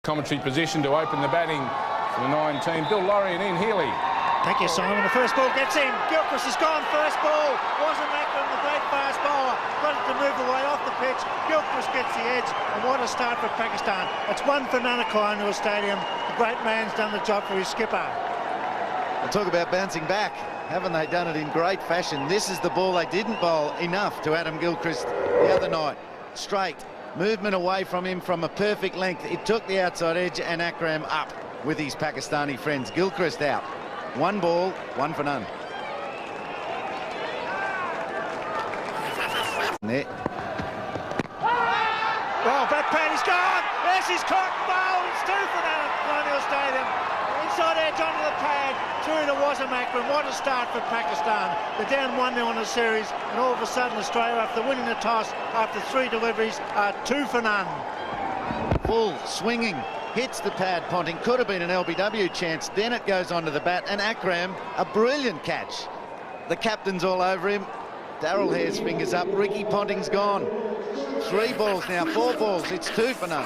Commentary position to open the batting for the 9 team. Bill Laurie and Ian Healy. Thank you, Simon. The first ball gets in. Gilchrist is gone. First ball. Wasn't Macklin, the great fast bowler. Got it to move away off the pitch. Gilchrist gets the edge. And what a start for Pakistan. It's 1 for none at Colonial Stadium. The great man's done the job for his skipper. And talk about bouncing back. Haven't they done it in great fashion? This is the ball they didn't bowl enough to Adam Gilchrist the other night. Straight. Movement away from him from a perfect length. It took the outside edge and Akram up with his Pakistani friends. Gilchrist out. 1 ball, 1 for none. There. Oh, back pad, he's gone. There's his cock bowl. It's 2 for none at Colonial Stadium. Inside edge onto the pad, through to Wasim Akram. What a start for Pakistan. They're down 1-0 in the series, and all of a sudden Australia, after winning the toss, after 3 deliveries, are 2 for none. Full, swinging, hits the pad. Ponting could have been an LBW chance. Then it goes onto the bat, and Akram, a brilliant catch. The captain's all over him. Darrell Hare's fingers up. Ricky Ponting's gone. 3 balls now, 4 balls. It's 2 for none.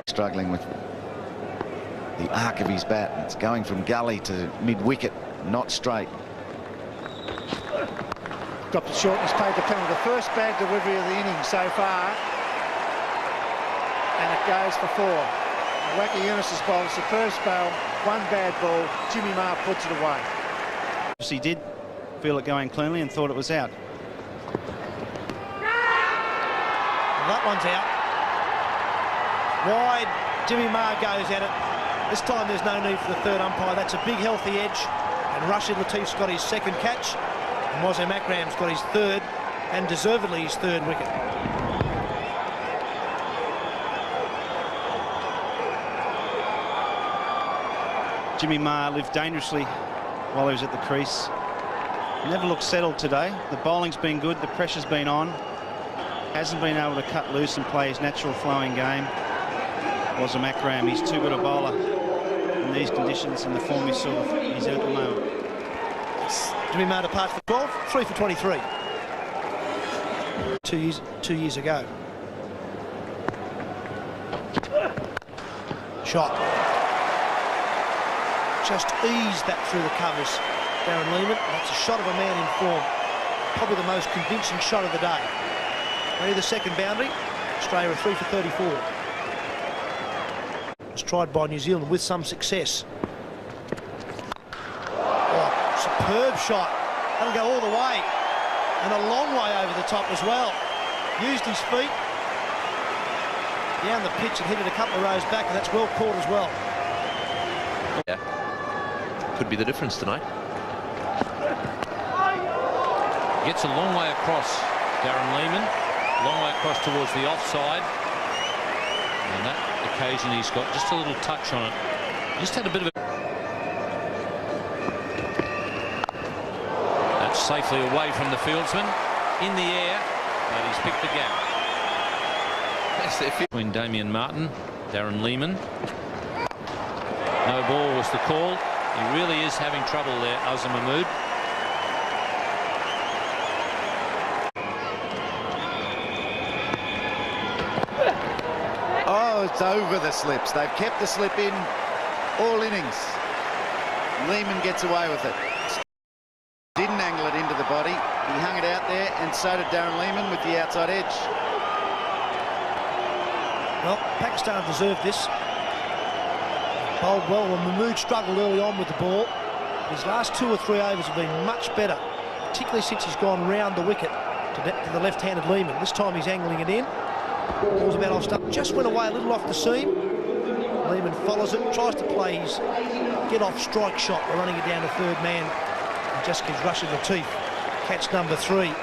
Struggling with the arc of his bat. It's going from gully to mid-wicket, not straight. Dropped it short and he's paid the penalty. The first bad delivery of the innings so far. And it goes for 4. Wacky Yunus has bowled a superb spell. 1 bad ball. Jimmy Maher puts it away. He did feel it going cleanly and thought it was out. And that one's out. Wide, Jimmy Maher goes at it. This time there's no need for the third umpire. That's a big healthy edge. And Rashid Latif's got his 2nd catch. And Wasim Akram's got his 3rd, and deservedly his 3rd wicket. Jimmy Maher lived dangerously while he was at the crease. Never looked settled today. The bowling's been good, the pressure's been on. Hasn't been able to cut loose and play his natural flowing game. Wasim Akram, he's too good a bowler in these conditions, and the form he's in at the moment. Jimmy Maher departs for 12, 3 for 23. 2 years ago. Shot. Just eased that through the covers. Darren Lehmann, that's a shot of a man in form. Probably the most convincing shot of the day. Only the 2nd boundary. Australia are 3 for 34. Was tried by New Zealand with some success. Oh, superb shot. That'll go all the way. And a long way over the top as well. Used his feet down the pitch and hit it a couple of rows back, and that's well caught as well. Yeah. Could be the difference tonight. Gets a long way across, Darren Lehmann. Long way across towards the offside. And that occasion he's got just a little touch on it. Just had a bit of a... That's safely away from the fieldsman. In the air, but he's picked the gap. Between Damien Martin, Darren Lehmann. No ball was the call. He really is having trouble there, Azam Mahmood. Oh, it's over the slips. They've kept the slip in all innings. Lehmann gets away with it. Didn't angle it into the body. He hung it out there, and so did Darren Lehmann with the outside edge. Well, Pakistan deserved this. Bowled well, and Mahmood struggled early on with the ball. His last 2 or 3 overs have been much better, particularly since he's gone round the wicket to the left-handed Lehmann. This time he's angling it in. Ball's about off stump, just went away a little off the seam. Lehmann follows it, tries to play his get-off strike shot by running it down to 3rd man, and just gives Rashid Latif catch number 3.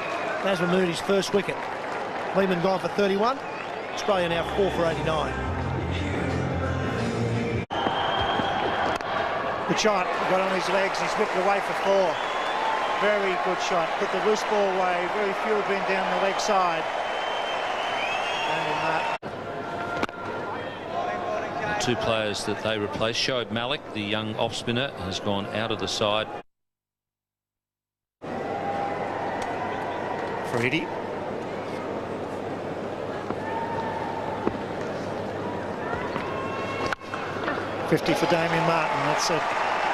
Naz Mahmood his 1st wicket. Lehmann gone for 31. Australia now 4 for 89. Good shot, got on his legs, he's whipped away for 4. Very good shot, put the loose ball away, very few have been down the leg side. The 2 players that they replaced, Shoaib Malik, the young off-spinner, has gone out of the side. Freddie. 50 for Damien Martin. That's a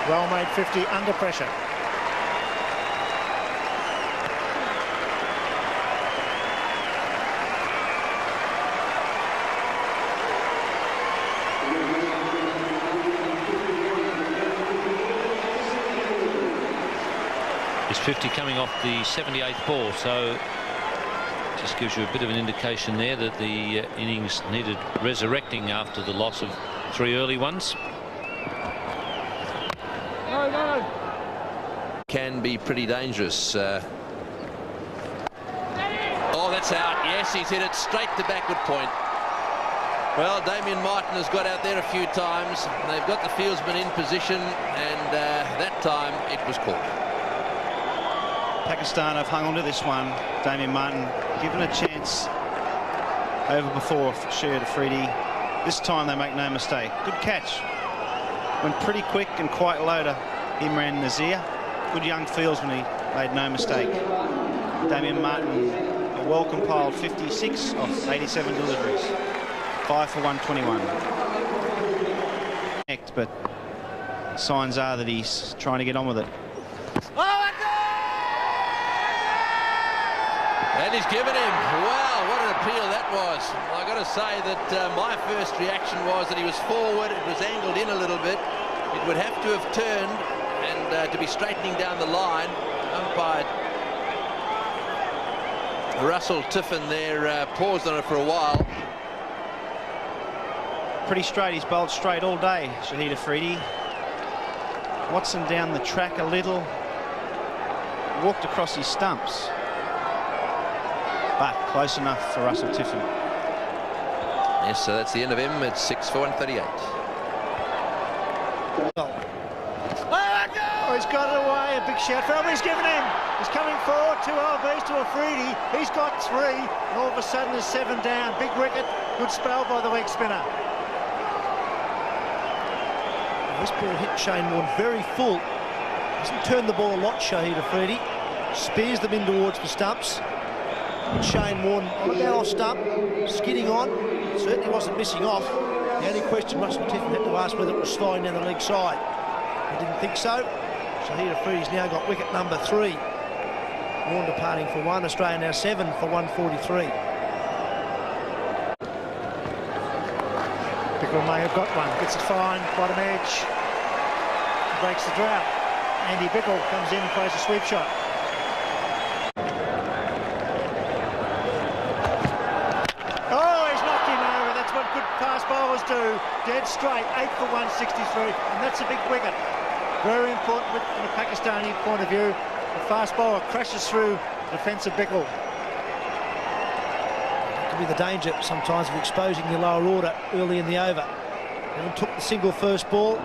well-made 50 under pressure. It's 50 coming off the 78th ball, so just gives you a bit of an indication there that the innings needed resurrecting after the loss of 3 early ones. Can be pretty dangerous. Oh, that's out. Yes, he's hit it straight to backward point. Well, Damien Martin has got out there a few times. They've got the fieldsman in position, and that time it was caught. Pakistan have hung on to this one. Damien Martin given a chance over before for Shahid Afridi. This time they make no mistake. Good catch. Went pretty quick and quite low to Imran Nazir. Good young fieldsman, he made no mistake. Damien Martin, a well-compiled 56 off 87 deliveries. 5 for 121. But signs are that he's trying to get on with it. And he's given him. Wow, what an appeal that was. I've got to say that my first reaction was that he was forward. It was angled in a little bit. It would have to have turned and to be straightening down the line. Umpire Russell Tiffin there paused on it for a while. Pretty straight. He's bowled straight all day, Shahid Afridi. Watson down the track a little. Walked across his stumps. But close enough for Russell Tiffin. Yes, so that's the end of him. It's 6 for 138. Oh, he's got it away. A big shout for him. He's given him. He's coming forward. 2 LBs to Afridi. He's got 3. And all of a sudden there's 7 down. Big wicket. Good spell by the leg spinner. This ball hit Shane Warne very full. Doesn't turn the ball a lot, Shahid Afridi. Spears them in towards the stumps. And Shane Warne on a barrel stump, skidding on. Certainly wasn't missing off. The only question Russell Tiffin had to ask whether it was sliding down the leg side. He didn't think so. Shahid Afridi's now got wicket number 3. Warne departing for 1. Australia now 7 for 143. Bickle may have got one. Gets it fine. Bottom edge. Breaks the drought. Andy Bickle comes in and plays a sweep shot. Oh, he's knocked him over. That's what good fast bowlers do. Dead straight. 8 for 163. And that's a big wicket. Very important from a Pakistani point of view. The fast bowler crashes through the defence of Bickle. Could be the danger sometimes of exposing your lower order early in the over. Evan took the single first ball.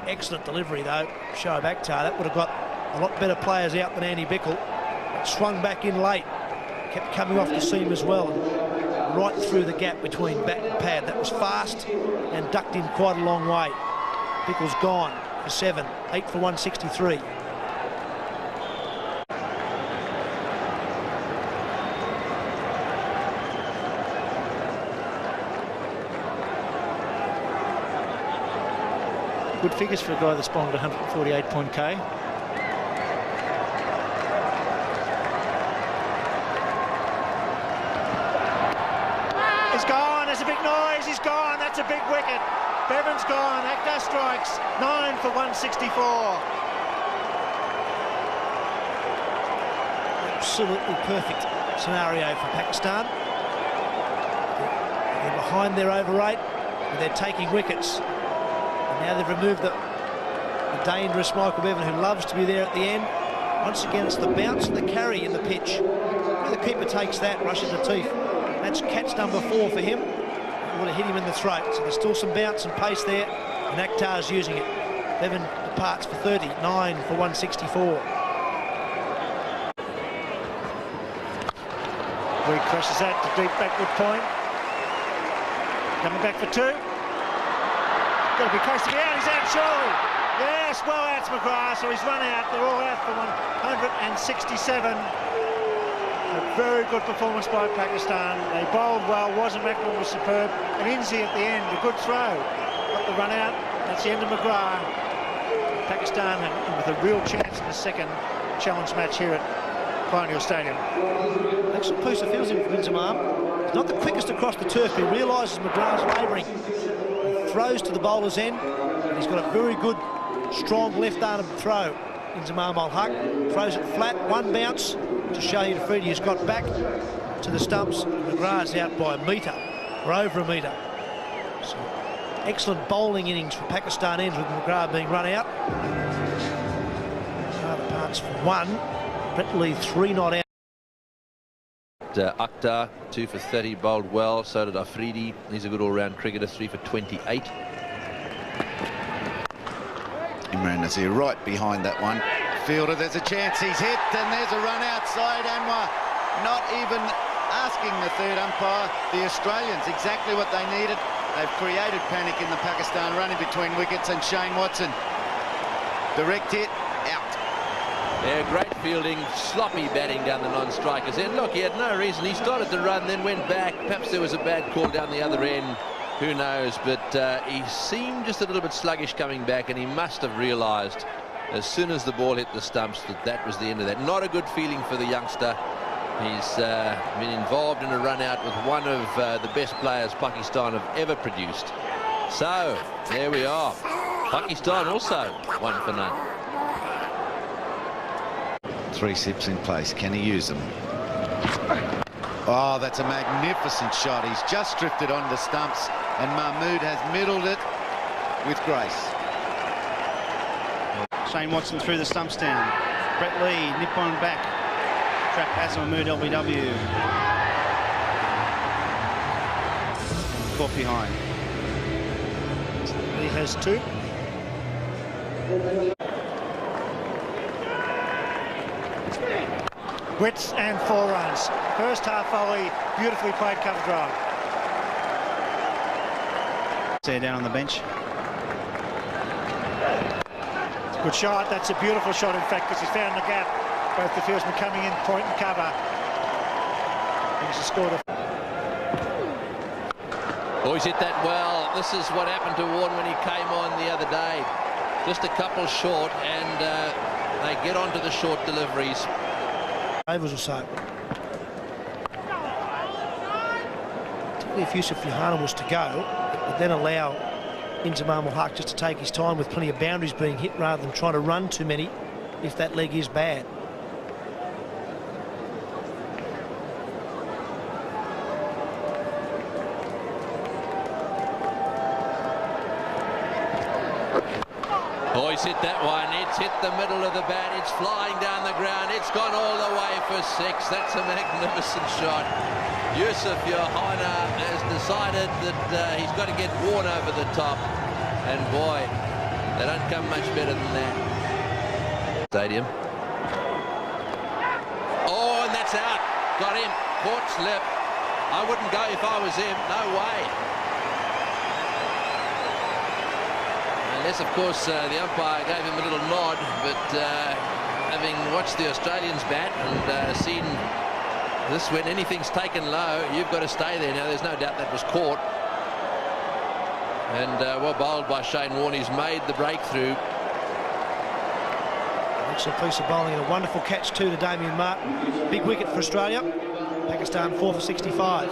Excellent delivery though, Shoaib Akhtar. That would have got a lot better players out than Andy Bickle. It swung back in late, kept coming off the seam as well, and right through the gap between bat and pad. That was fast and ducked in quite a long way. Bickle's gone for 7, 8 for 163. Good figures for a guy that's bowled 148.k. He's gone. There's a big noise. He's gone. That's a big wicket. Bevan's gone. Akhtar strikes. 9 for 164. Absolutely perfect scenario for Pakistan. They're behind their over 8, and they're taking wickets. Now they've removed the dangerous Michael Bevan, who loves to be there at the end. Once again, it's the bounce and the carry in the pitch. Where the keeper takes that, Rashid Latif. That's catch number 4 for him. It would have hit him in the throat. So there's still some bounce and pace there, and Akhtar's using it. Bevan departs for 30, 9 for 164. Reed crashes that to deep backward point. Coming back for 2. Got to be close to be out. He's out surely. Yes, well out McGrath. So he's run out. They're all out for 167. A very good performance by Pakistan. They bowled well. Wasn't Macklin was superb. And Inzi at the end, a good throw. Got the run out. That's the end of McGrath. Pakistan with a real chance in the second challenge match here at Colonial Stadium. Excellent piece of fielding from Inzamam. He's not the quickest across the turf. He realises McGrath's labouring. He throws to the bowler's end. And he's got a very good, strong left-armed throw. Inzamam ul Haq throws it flat, one bounce to Shahid Afridi, who's got back to the stumps. McGrath's out by a metre, or over a metre. So, excellent bowling innings for Pakistan ends with McGrath being run out. Other parts for one. Brett Lee 3 not out. Akhtar 2 for 30, bowled well. So did Afridi. He's a good all-round cricketer, 3 for 28. Imran Nazir right behind that one. Fielder, there's a chance, he's hit, and there's a run outside. Anwar not even asking the third umpire. The Australians, exactly what they needed. They've created panic in the Pakistan run in between wickets, and Shane Watson, direct hit, out. Yeah, great fielding, sloppy batting down the non-strikers end. Look, he had no reason. He started to run, then went back. Perhaps there was a bad call down the other end. Who knows? But he seemed just a little bit sluggish coming back, and he must have realised as soon as the ball hit the stumps that that was the end of that. Not a good feeling for the youngster. He's been involved in a run out with one of the best players Pakistan have ever produced. So, there we are. Pakistan also 1 for none. 3 sips in place. Can he use them? Oh, that's a magnificent shot. He's just drifted on the stumps, and Mahmood has middled it with grace. Shane Watson through the stumps down. Brett Lee, nip on back. Trap Azam Mahmood LBW. Caught behind. He has 2. Widths and 4 runs. First half volley, beautifully played cover drive. There down on the bench. It's a good shot. That's a beautiful shot, in fact, because he's found the gap. Both the fieldsmen coming in, point and cover. He's scored a... Boys hit that well. This is what happened to Warren when he came on the other day. Just a couple short, and they get onto the short deliveries. Overs or so. Particularly if Yusuf Yohana was to go, it would then allow Inzamam ul Haq just to take his time with plenty of boundaries being hit rather than trying to run too many if that leg is bad. Boys hit that one. It's hit the middle of the bat. It's flying down the ground. It's gone all the way for 6. That's a magnificent shot. Yusuf Yohana has decided that he's got to get Warren over the top. And boy, they don't come much better than that. Stadium. Oh, and that's out. Got him. Caught slip. I wouldn't go if I was him. No way. Unless, of course, the umpire gave him a little nod, but having watched the Australians bat and seen this, when anything's taken low, you've got to stay there. Now, there's no doubt that was caught. And well bowled by Shane Warne. He's made the breakthrough. Excellent piece of bowling and a wonderful catch too to Damien Martin. Big wicket for Australia. Pakistan 4 for 65.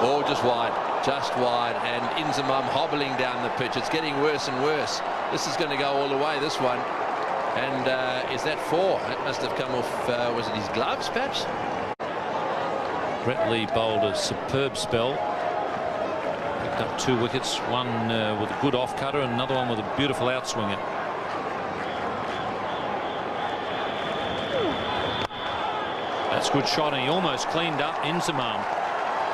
Oh, just wide, and Inzamam hobbling down the pitch. It's getting worse and worse. This is going to go all the way, this one. And is that 4? That must have come off, was it his gloves, perhaps? Brett Lee bowled a superb spell. Picked up 2 wickets, one with a good off-cutter and another one with a beautiful outswinger. That's good shot, and he almost cleaned up Inzamam.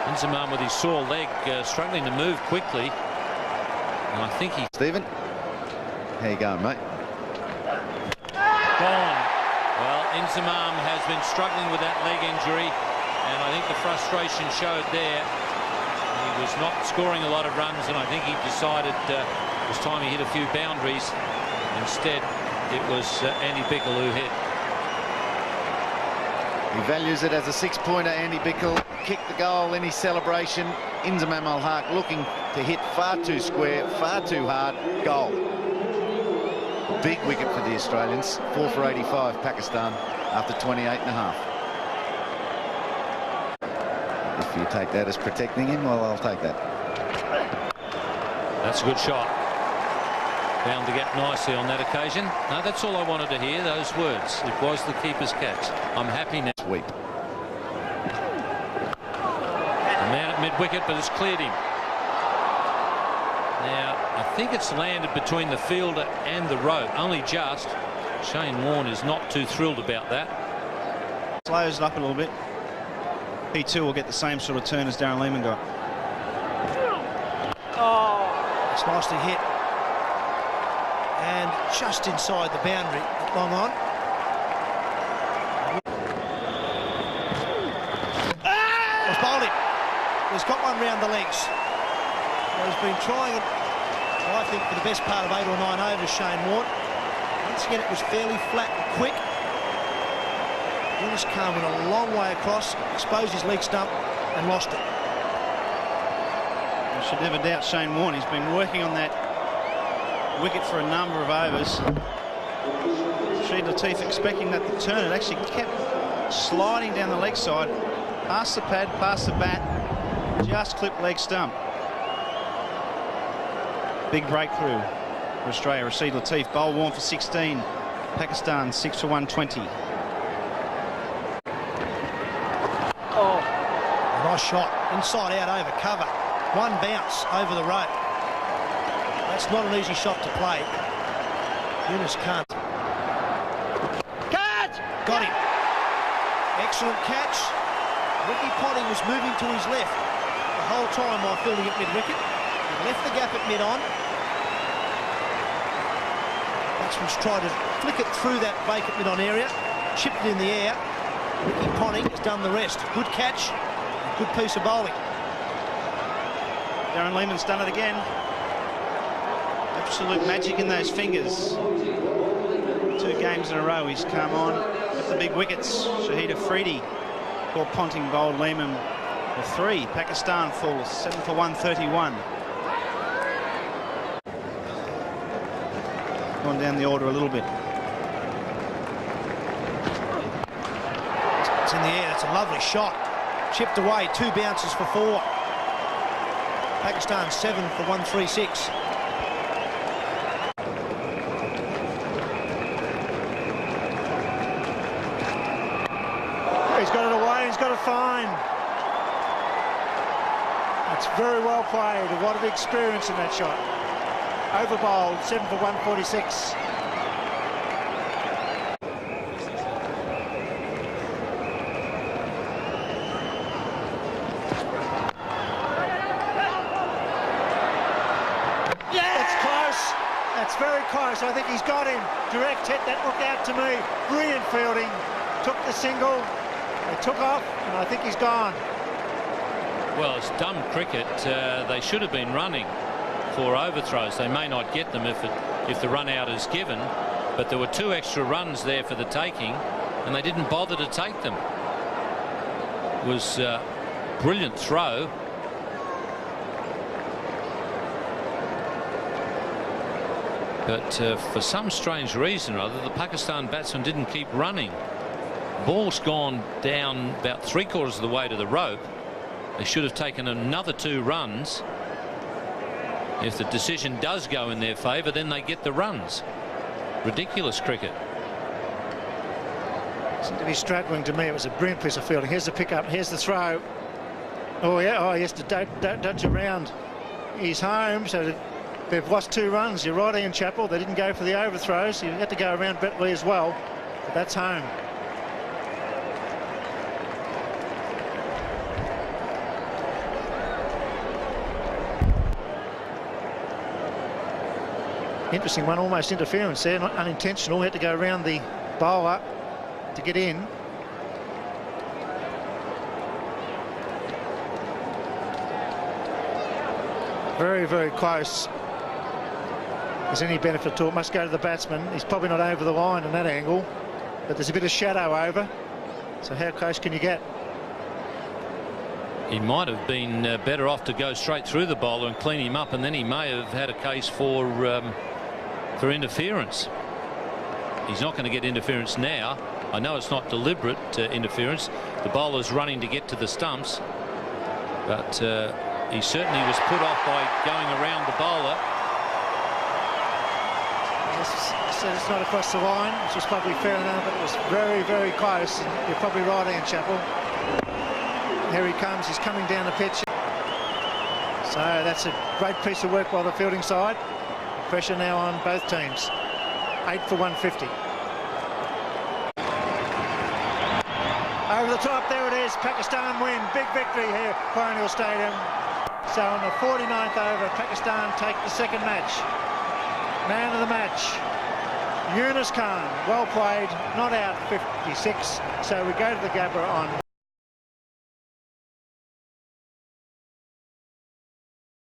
Inzamam with his sore leg struggling to move quickly, and I think he... Stephen, how you going, mate? Gone. Well, Inzamam has been struggling with that leg injury, and I think the frustration showed there. He was not scoring a lot of runs, and I think he decided it was time he hit a few boundaries. Instead, it was Andy Bickle who hit. He values it as a 6-pointer. Andy Bickle kicked the goal in his celebration. Inzamam Al-Haq looking to hit far too square, far too hard. Goal. Big wicket for the Australians. 4 for 85, Pakistan, after 28.5. If you take that as protecting him, well, I'll take that. That's a good shot. Bound to get nicely on that occasion. No, that's all I wanted to hear, those words. It was the keeper's catch. I'm happy now. Sweep. A man at mid-wicket, but it's cleared him. Now, I think it's landed between the fielder and the rope, only just. Shane Warne is not too thrilled about that. Slows it up a little bit. He too will get the same sort of turn as Darren Lehmann got. It's nicely hit. And just inside the boundary, long on. He's bowled it. He's got one round the legs. He's been trying it, I think, for the best part of 8 or 9 overs, Shane Warne. Once again, it was fairly flat and quick. Yunus Khan went a long way across, exposed his leg stump and lost it. I should never doubt Shane Warne. He's been working on that wicket for a number of overs. Rashid Latif expecting that to turn. It actually kept sliding down the leg side, past the pad, past the bat, just clipped leg stump. Big breakthrough for Australia. Rashid Latif, bowl Warne for 16. Pakistan 6 for 120. Nice shot, inside out over cover. One bounce over the rope. That's not an easy shot to play. Yunus Khan. Catch! Got him. Excellent catch. Ricky Ponting was moving to his left the whole time while fielding at mid-wicket. He left the gap at mid-on. Batsman's tried to flick it through that vacant mid-on area, chipped it in the air. Ricky Ponting has done the rest. Good catch, good piece of bowling. Darren Lehmann's done it again. Absolute magic in those fingers. 2 games in a row he's come on with the big wickets. Shahid Afridi for Ponting, bowled Lehmann for 3. Pakistan full 7 for 131. Gone down the order a little bit. It's in the air. That's a lovely shot. Chipped away. 2 bounces for 4. Pakistan 7 for 136. He's got it away, he's got it fine. That's very well played, a lot of experience in that shot. Over bowled, 7 for 146. That's close, that's very close. I think he's got him. Direct hit, that looked out to me. Brilliant fielding, took the single. They took off, and I think he's gone. Well, it's dumb cricket. They should have been running for overthrows. They may not get them if the run out is given, but there were 2 extra runs there for the taking, and they didn't bother to take them. It was a brilliant throw. But for some strange reason or other, the Pakistan batsman didn't keep running. Ball's gone down about 3/4 of the way to the rope. They should have taken another 2 runs. If the decision does go in their favour, then they get the runs. Ridiculous cricket. Seemed to be struggling to me. It was a brilliant piece of fielding. Here's the pickup. Here's the throw. Oh yeah. Oh, he has to dodge around. He's home. So they've lost 2 runs. You're right, Ian Chappell. They didn't go for the overthrows. You had to go around Betley as well. But that's home. Interesting one, almost interference there, not unintentional. He had to go around the bowler to get in. Very, very close. There's any benefit to it, must go to the batsman. He's probably not over the line in that angle, but there's a bit of shadow over. So how close can you get? He might have been better off to go straight through the bowler and clean him up, and then he may have had a case for interference. He's not going to get interference now. I know it's not deliberate interference. The bowler's running to get to the stumps, but he certainly was put off by going around the bowler. Yes, so it's not across the line, which was probably fair enough, but it was very, very close. And you're probably right, Ian Chappell. Here he comes. He's coming down the pitch. So that's a great piece of work by the fielding side. Pressure now on both teams. 8 for 150. Over the top, there it is. Pakistan win. Big victory here at Colonial Stadium. So on the 49th over, Pakistan take the second match. Man of the match, Yunus Khan. Well played, not out 56. So we go to the Gabba on